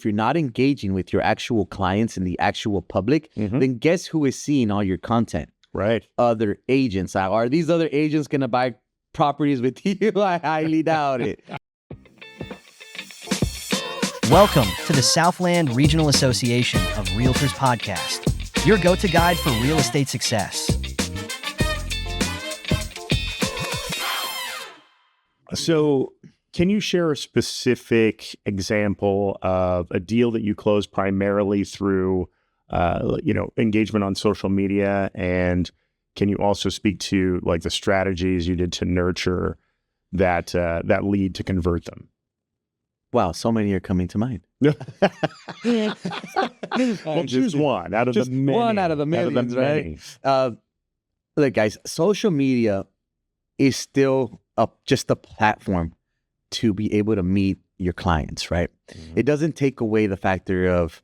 if you're not engaging with your actual clients and the actual public, then guess who is seeing all your content? Right. Other agents. Are these other agents going to buy properties with you? I highly doubt it. Welcome to the Southland Regional Association of Realtors podcast, your go-to guide for real estate success. So can you share a specific example of a deal that you closed primarily through, engagement on social media? And can you also speak to like the strategies you did to nurture that lead to convert them? Wow, so many are coming to mind. Well, choose one out of the many. One out of the millions, right? Look, guys, social media is still just a platform to be able to meet your clients, right? It doesn't take away the factor of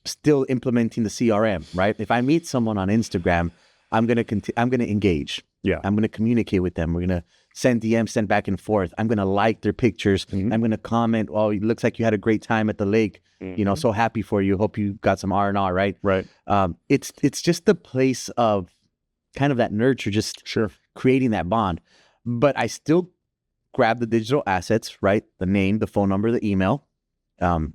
still implementing the CRM, right? If I meet someone on Instagram, I'm gonna engage. Yeah, I'm gonna communicate with them. We're gonna send DMs, send back and forth. I'm gonna like their pictures. I'm gonna comment. Oh, it looks like you had a great time at the lake. So happy for you. Hope you got some R&R, right? Right. It's just the place of kind of that nurture, just creating that bond. But I still grab the digital assets, right? The name, the phone number, the email.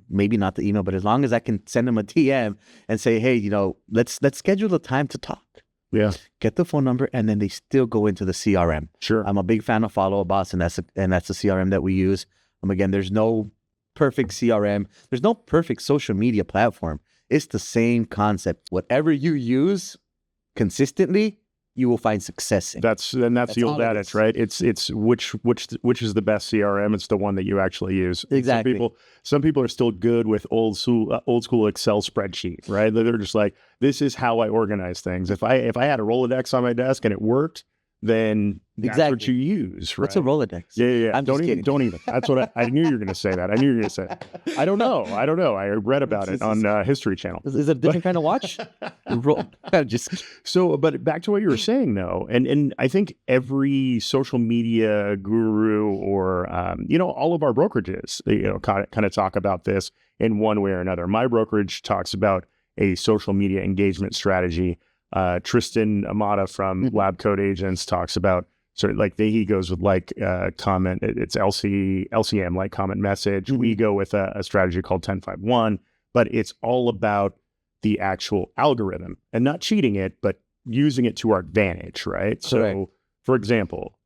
Maybe not the email, but as long as I can send them a DM and say, hey, let's schedule a time to talk. Yeah. Get the phone number, and then they still go into the CRM. Sure. I'm a big fan of Follow a Boss, and that's the CRM that we use. Again, there's no perfect CRM. There's no perfect social media platform. It's the same concept. Whatever you use consistently, you will find success in. That's the old adage, right? It's which is the best CRM? It's the one that you actually use. Exactly. Some people are still good with old school Excel spreadsheet, right? They're just like, this is how I organize things. If I had a Rolodex on my desk and it worked, then that's what you use, right? What's a Rolodex? Yeah. I'm don't just kidding. Don't even. That's what I knew you were going to say that. I knew you were going to say that. I don't know. I read about it on History Channel. Is it a different kind of watch? So, but back to what you were saying though, and I think every social media guru or all of our brokerages, kind of talk about this in one way or another. My brokerage talks about a social media engagement strategy. Tristan Almeida from Lab Code Agents talks about he goes with comment. It's LCM, like comment message. We go with a strategy called 10-5-1, but it's all about the actual algorithm and not cheating it, but using it to our advantage, right? So, for example,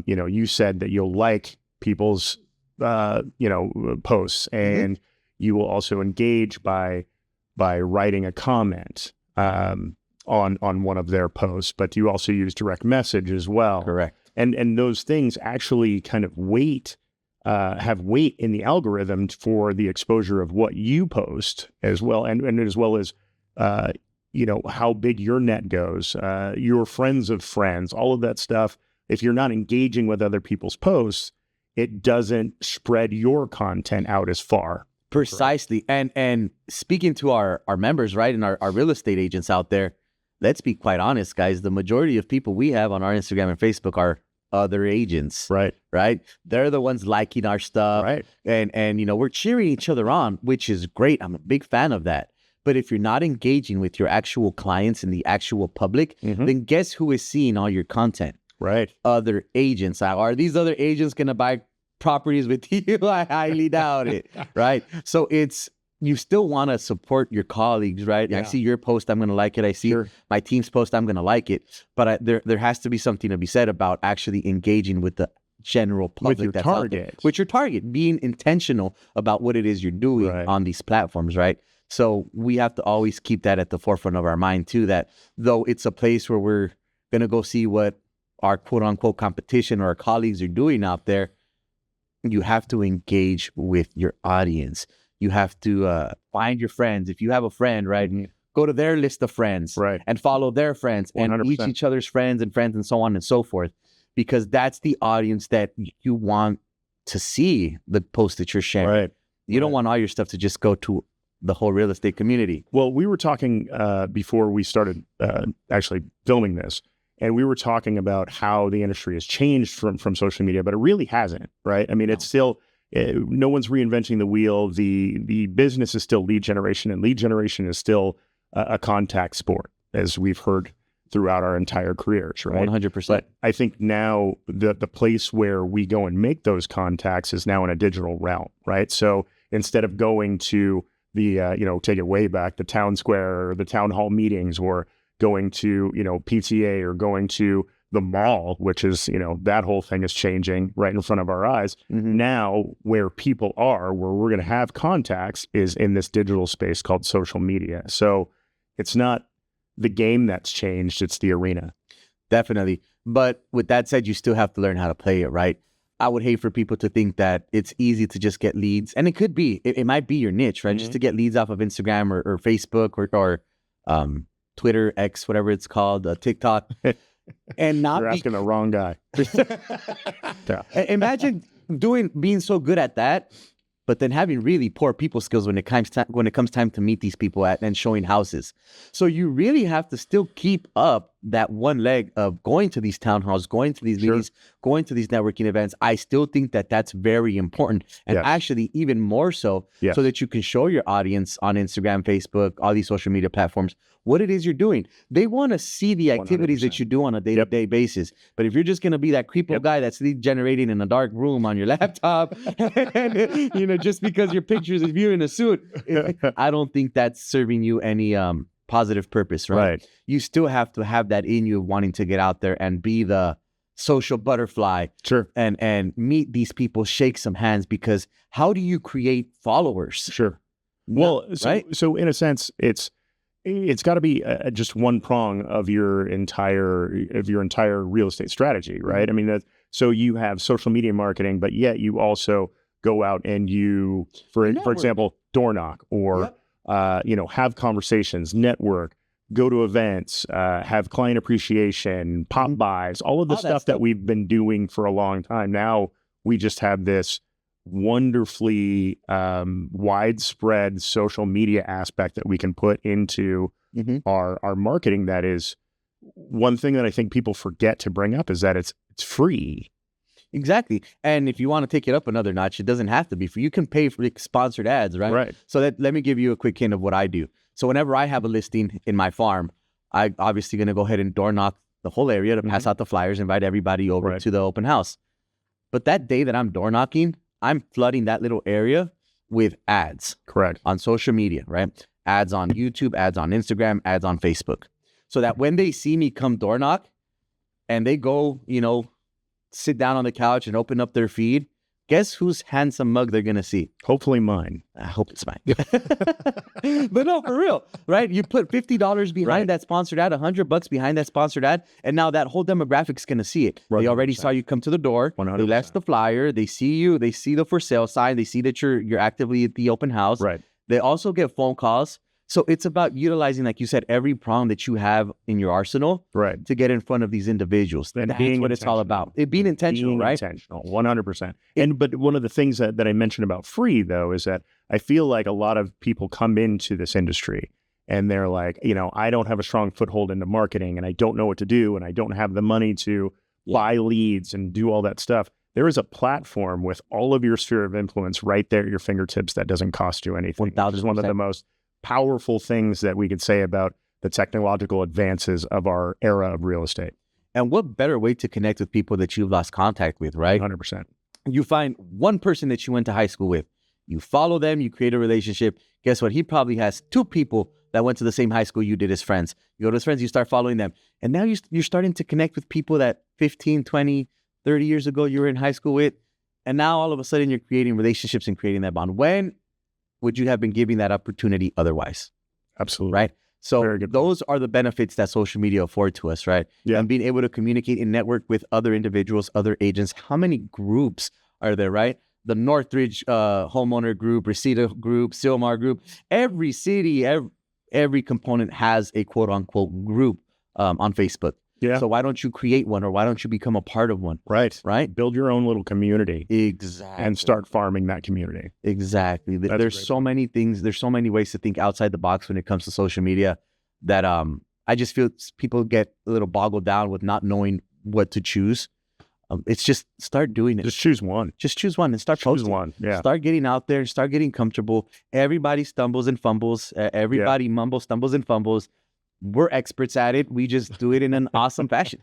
you said that you'll like people's posts, and you will also engage by writing a comment on one of their posts, but you also use direct message as well. Correct. And those things actually kind of have weight in the algorithm for the exposure of what you post as well, and as well as how big your net goes, your friends of friends, all of that stuff. If you're not engaging with other people's posts, it doesn't spread your content out as far. Precisely. And speaking to our members, right, and our real estate agents out there, let's be quite honest, guys. The majority of people we have on our Instagram and Facebook are other agents. Right. They're the ones liking our stuff. Right. And we're cheering each other on, which is great. I'm a big fan of that. But if you're not engaging with your actual clients and the actual public, then guess who is seeing all your content? Right. Other agents. Are these other agents going to buy properties with you? I highly doubt it. Right. So you still want to support your colleagues, right? Yeah. I see your post, I'm going to like it. I see my team's post, I'm going to like it. But there has to be something to be said about actually engaging with the general public. With your target. With your target, being intentional about what it is you're doing on these platforms, right? So we have to always keep that at the forefront of our mind too, that though it's a place where we're going to go see what our quote unquote competition or our colleagues are doing out there, you have to engage with your audience. You have to find your friends. If you have a friend, right, go to their list of friends and follow their friends 100%. And each other's friends and so on and so forth, because that's the audience that you want to see the post that you're sharing. Right. You don't want all your stuff to just go to the whole real estate community. Well, we were talking before we started actually filming this, and we were talking about how the industry has changed from social media, but it really hasn't, right? I mean, it's still no one's reinventing the wheel. The business is still lead generation, and lead generation is still a contact sport, as we've heard throughout our entire careers, right? 100%. But I think now the place where we go and make those contacts is now in a digital realm, right? So instead of going to the, take it way back, the town square or the town hall meetings, or going to, PTA, or going to the mall, which is, that whole thing is changing right in front of our eyes. Mm-hmm. Now, where people are, where we're going to have contacts, is in this digital space called social media. So it's not the game that's changed, it's the arena. Definitely. But with that said, you still have to learn how to play it, right? I would hate for people to think that it's easy to just get leads. And it could be. It might be your niche, right? Mm-hmm. Just to get leads off of Instagram or Facebook or Twitter, X, whatever it's called, TikTok. And not You're asking the wrong guy. Imagine being so good at that, but then having really poor people skills when it comes time to meet these people and showing houses. So you really have to still keep up that one leg of going to these town halls, going to these meetings, going to these networking events. I still think that that's very important, and actually even more so, so that you can show your audience on Instagram, Facebook, all these social media platforms what it is you're doing. They want to see the activities 100%. That you do on a day-to-day basis. But if you're just going to be that creepo guy that's lead generating in a dark room on your laptop, and, just because your pictures of you in a suit, I don't think that's serving you any positive purpose, right? You still have to have that in you of wanting to get out there and be the social butterfly, and meet these people, shake some hands, because how do you create followers? Well, so in a sense, it's got to be just one prong of your entire real estate strategy, right? I mean, so you have social media marketing, but yet you also go out and you, for example, door knock, or have conversations, network, go to events, have client appreciation, pop buys, all of the stuff that we've been doing for a long time. Now we just have this wonderfully widespread social media aspect that we can put into our marketing. That is one thing that I think people forget to bring up, is that it's free. Exactly. And if you want to take it up another notch, it doesn't have to be free. You can pay for sponsored ads, right? So let me give you a quick hint of what I do. So whenever I have a listing in my farm, I'm obviously going to go ahead and door knock the whole area to pass out the flyers, invite everybody over to the open house. But that day that I'm door knocking, I'm flooding that little area with ads. On social media, right? Ads on YouTube, ads on Instagram, ads on Facebook. So that when they see me come door knock and they go, sit down on the couch and open up their feed, guess whose handsome mug they're going to see? Hopefully mine. I hope it's mine. But no, for real, right? You put $50 behind that sponsored ad, $100 behind that sponsored ad, and now that whole demographic's going to see it. 100%. They already saw you come to the door. 100%. They left the flyer. They see you. They see the for sale sign. They see that you're actively at the open house. They also get phone calls. So it's about utilizing, like you said, every prong that you have in your arsenal to get in front of these individuals. And that's what it's all about. It being intentional, right? Intentional, 100%. But one of the things that I mentioned about free, though, is that I feel like a lot of people come into this industry and they're like, I don't have a strong foothold into marketing, and I don't know what to do, and I don't have the money to buy leads and do all that stuff. There is a platform with all of your sphere of influence right there at your fingertips that doesn't cost you anything. 1,000%. Which is one of the most powerful things that we could say about the technological advances of our era of real estate. And what better way to connect with people that you've lost contact with, right? 100%. You find one person that you went to high school with, you follow them, you create a relationship. Guess what? He probably has 2 people that went to the same high school you did as friends. You go to his friends, you start following them. And now you're starting to connect with people that 15, 20, 30 years ago you were in high school with. And now all of a sudden you're creating relationships and creating that bond. When would you have been giving that opportunity otherwise? Absolutely. Right? So those are the benefits that social media afford to us, right? And being able to communicate and network with other individuals, other agents. How many groups are there, right? The Northridge homeowner group, Reseda group, Silmar group. Every city, every component has a quote unquote group on Facebook. So why don't you create one, or why don't you become a part of one? Right. Build your own little community. Exactly. And start farming that community. Exactly. There's so many things. There's so many ways to think outside the box when it comes to social media that I just feel people get a little boggled down with not knowing what to choose. It's just start doing it. Just choose one. Just choose one and start Choose posting. one. Yeah. Start getting out there. Start getting comfortable. Everybody stumbles and fumbles. Everybody mumbles, stumbles, and fumbles. We're experts at it. We just do it in an awesome fashion.